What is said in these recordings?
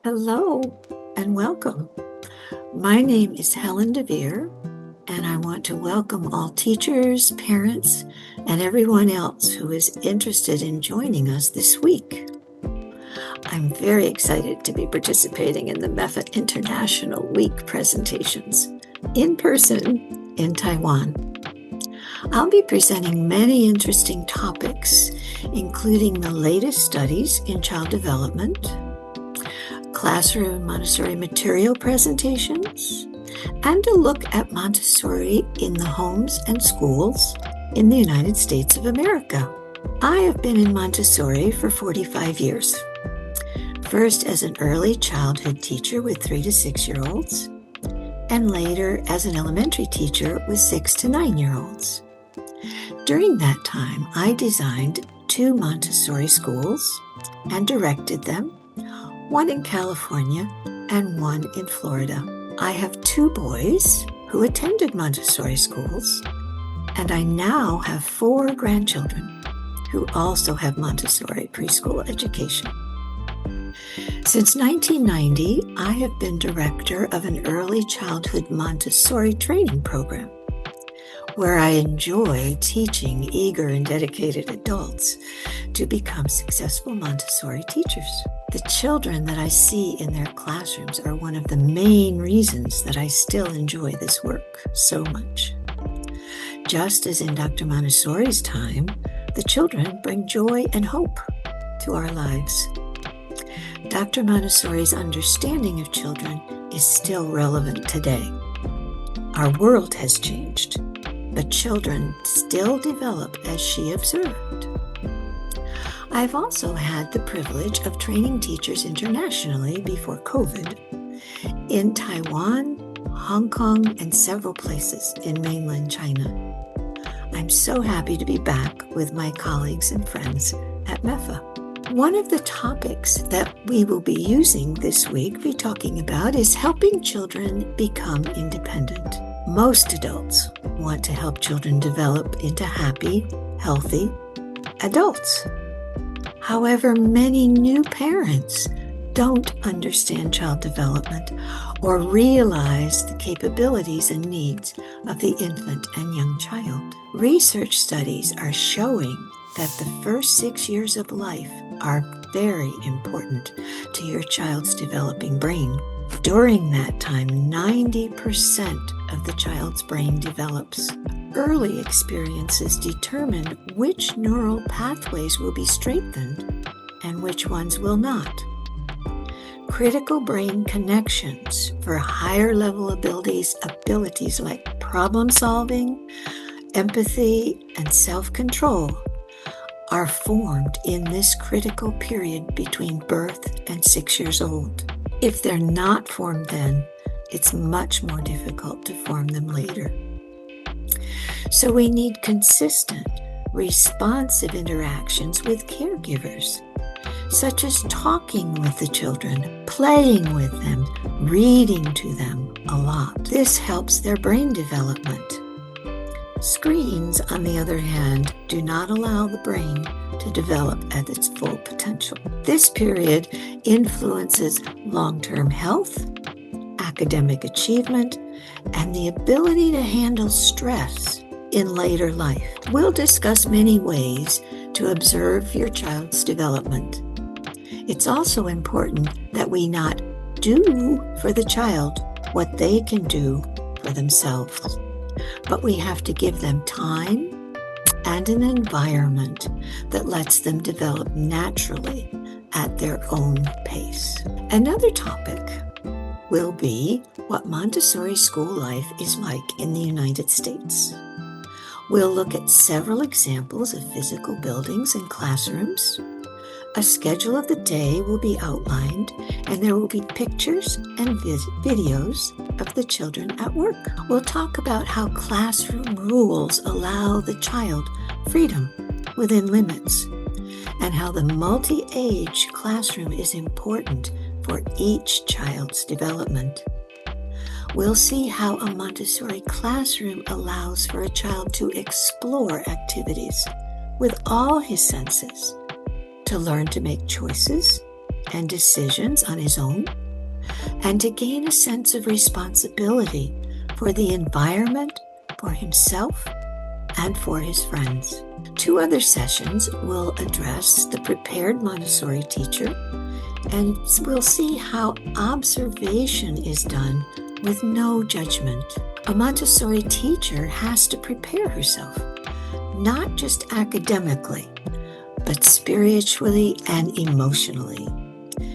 Hello and welcome. My name is Helen DeVere, and I want to welcome all teachers, parents, and everyone else who is interested in joining us this week. I'm very excited to be participating in the Mefa International Week presentations in person in Taiwan. I'll be presenting many interesting topics, including the latest studies in child development, classroom Montessori material presentations, and a look at Montessori in the homes and schools in the United States of America. I have been in Montessori for 45 years, first as an early childhood teacher with 3 to 6-year-olds, and later as an elementary teacher with 6 to 9-year-olds. During that time, I designed 2 Montessori schools and directed them, one in California and one in Florida. I have 2 boys who attended Montessori schools, and I now have 4 grandchildren who also have Montessori preschool education. Since 1990, I have been director of an early childhood Montessori training program, where I enjoy teaching eager and dedicated adults to become successful Montessori teachers. The children that I see in their classrooms are one of the main reasons that I still enjoy this work so much. Just as in Dr. Montessori's time, the children bring joy and hope to our lives. Dr. Montessori's understanding of children is still relevant today. Our world has changed, but children still develop as she observed. I've also had the privilege of training teachers internationally before COVID in Taiwan, Hong Kong, and several places in mainland China. I'm so happy to be back with my colleagues and friends at Mefa. One of the topics that we will be using this week, be talking about, is helping children become independent. Most adults want to help children develop into happy, healthy adults. However, many new parents don't understand child development or realize the capabilities and needs of the infant and young child. Research studies are showing that the first 6 years of life are very important to your child's developing brain. During that time, 90% of the child's brain develops. Early experiences determine which neural pathways will be strengthened and which ones will not. Critical brain connections for higher level abilities like problem solving, empathy, and self-control are formed in this critical period between birth and 6 years old. If they're not formed then, it's much more difficult to form them later. So we need consistent, responsive interactions with caregivers, such as talking with the children, playing with them, reading to them a lot. This helps their brain development. Screens, on the other hand, do not allow the brain to develop at its full potential. This period influences long-term health, academic achievement, and the ability to handle stress in later life. We'll discuss many ways to observe your child's development. It's also important that we not do for the child what they can do for themselves, but we have to give them time and an environment that lets them develop naturally at their own pace. Another topic will be what Montessori school life is like in the United States. We'll look at several examples of physical buildings and classrooms. A schedule of the day will be outlined, and there will be pictures and videos of the children at work. We'll talk about how classroom rules allow the child freedom within limits, and how the multi-age classroom is important for each child's development. We'll see how a Montessori classroom allows for a child to explore activities with all his senses, to learn to make choices and decisions on his own, and to gain a sense of responsibility for the environment, for himself, and for his friends. 2 other sessions will address the prepared Montessori teacher, and we'll see how observation is done with no judgment. A Montessori teacher has to prepare herself, not just academically, but spiritually and emotionally.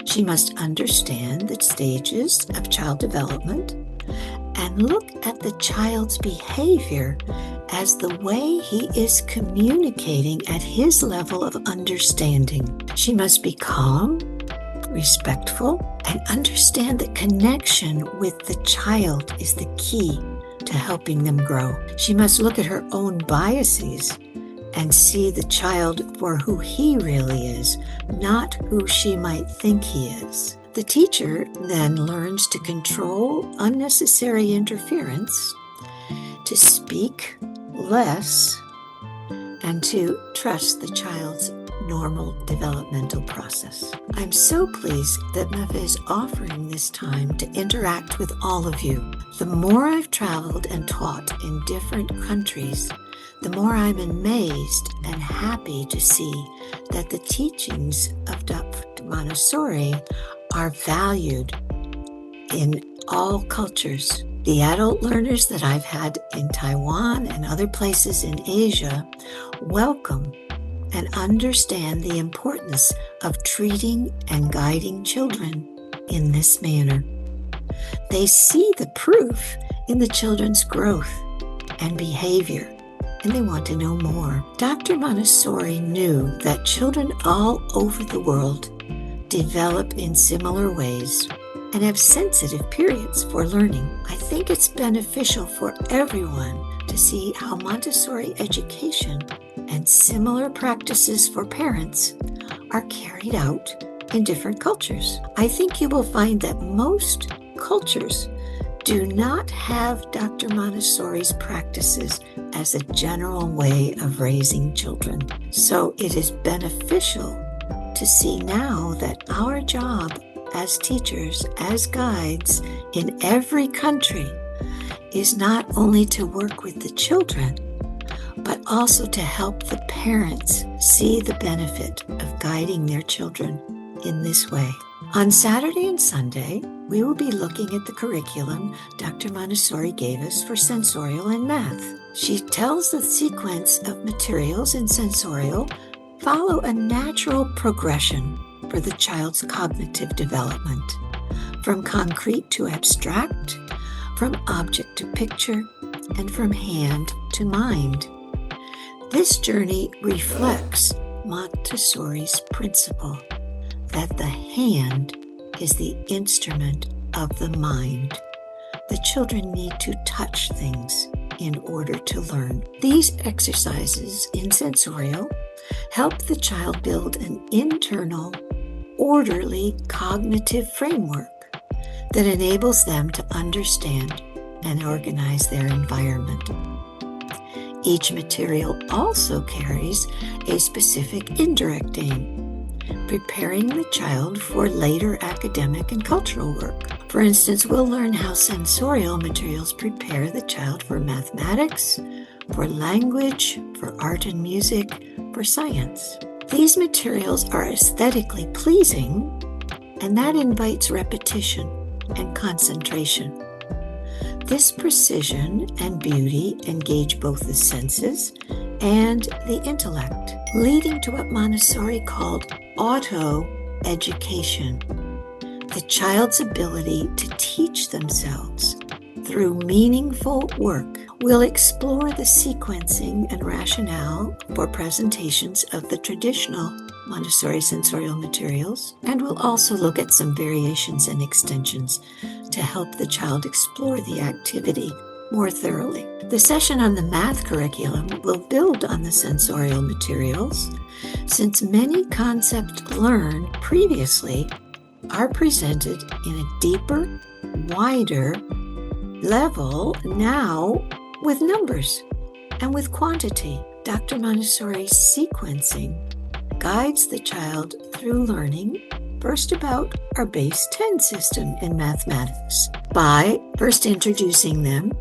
She must understand the stages of child development and look at the child's behavior as the way he is communicating at his level of understanding. She must be calm, respectful, and understand that connection with the child is the key to helping them grow. She must look at her own biases and see the child for who he really is, not who she might think he is. The teacher then learns to control unnecessary interference, to speak less, and to trust the child's normal developmental process. I'm so pleased that Mefa is offering this time to interact with all of you. The more I've traveled and taught in different countries, the more I'm amazed and happy to see that the teachings of Dr. Montessori are valued in all cultures. The adult learners that I've had in Taiwan and other places in Asia welcome and understand the importance of treating and guiding children in this manner. They see the proof in the children's growth and behavior, and they want to know more. Dr. Montessori knew that children all over the world develop in similar ways and have sensitive periods for learning. I think it's beneficial for everyone to see how Montessori education and similar practices for parents are carried out in different cultures. I think you will find that most cultures do not have Dr. Montessori's practices as a general way of raising children. So it is beneficial to see now that our job as teachers, as guides in every country, is not only to work with the children, but also to help the parents see the benefit of guiding their children in this way. On Saturday and Sunday, we will be looking at the curriculum Dr. Montessori gave us for sensorial and math. She tells the sequence of materials in sensorial follow a natural progression for the child's cognitive development, from concrete to abstract, from object to picture, and from hand to mind. This journey reflects Montessori's principle that the hand is the instrument of the mind. The children need to touch things in order to learn. These exercises in sensorial help the child build an internal, orderly cognitive framework that enables them to understand and organize their environment. Each material also carries a specific indirect aim, preparing the child for later academic and cultural work. For instance, we'll learn how sensorial materials prepare the child for mathematics, for language, for art and music, for science. These materials are aesthetically pleasing, and that invites repetition and concentration. This precision and beauty engage both the senses and the intellect, leading to what Montessori called auto-education, the child's ability to teach themselves through meaningful work. We'll explore the sequencing and rationale for presentations of the traditional Montessori sensorial materials, and we'll also look at some variations and extensions to help the child explore the activity more thoroughly. The session on the math curriculum will build on the sensorial materials, since many concepts learned previously are presented in a deeper, wider level now with numbers and with quantity. Dr. Montessori's sequencing guides the child through learning first about our base 10 system in mathematics by first introducing them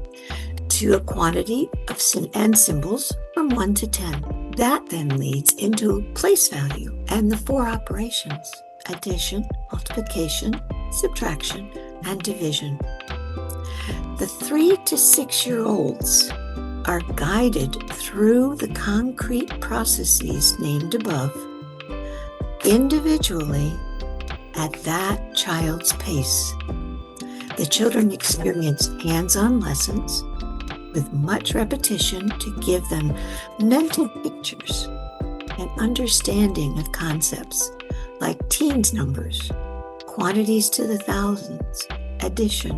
to a quantity of and symbols from 1 to 10. That then leads into place value and the 4 operations: addition, multiplication, subtraction, and division. The 3 to 6-year-olds are guided through the concrete processes named above, individually at that child's pace. The children experience hands-on lessons with much repetition to give them mental pictures and understanding of concepts like teens numbers, quantities to the thousands, addition,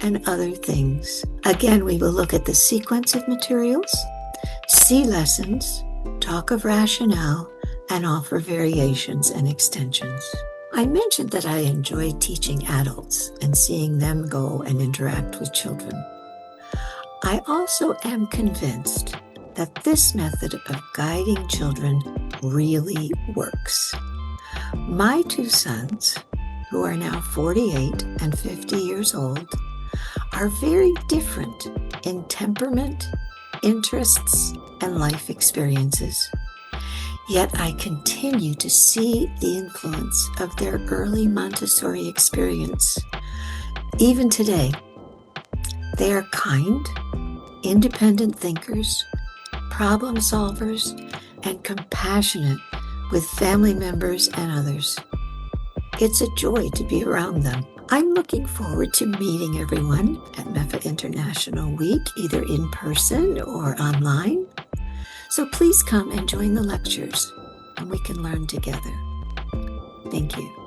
and other things. Again, we will look at the sequence of materials, see lessons, talk of rationale, and offer variations and extensions. I mentioned that I enjoy teaching adults and seeing them go and interact with children. I also am convinced that this method of guiding children really works. My 2 sons, who are now 48 and 50 years old, are very different in temperament, interests, and life experiences. Yet I continue to see the influence of their early Montessori experience. Even today, they are kind, independent thinkers, problem solvers, and compassionate with family members and others. It's a joy to be around them. I'm looking forward to meeting everyone at Mefa International Week, either in person or online. So please come and join the lectures, and we can learn together. Thank you.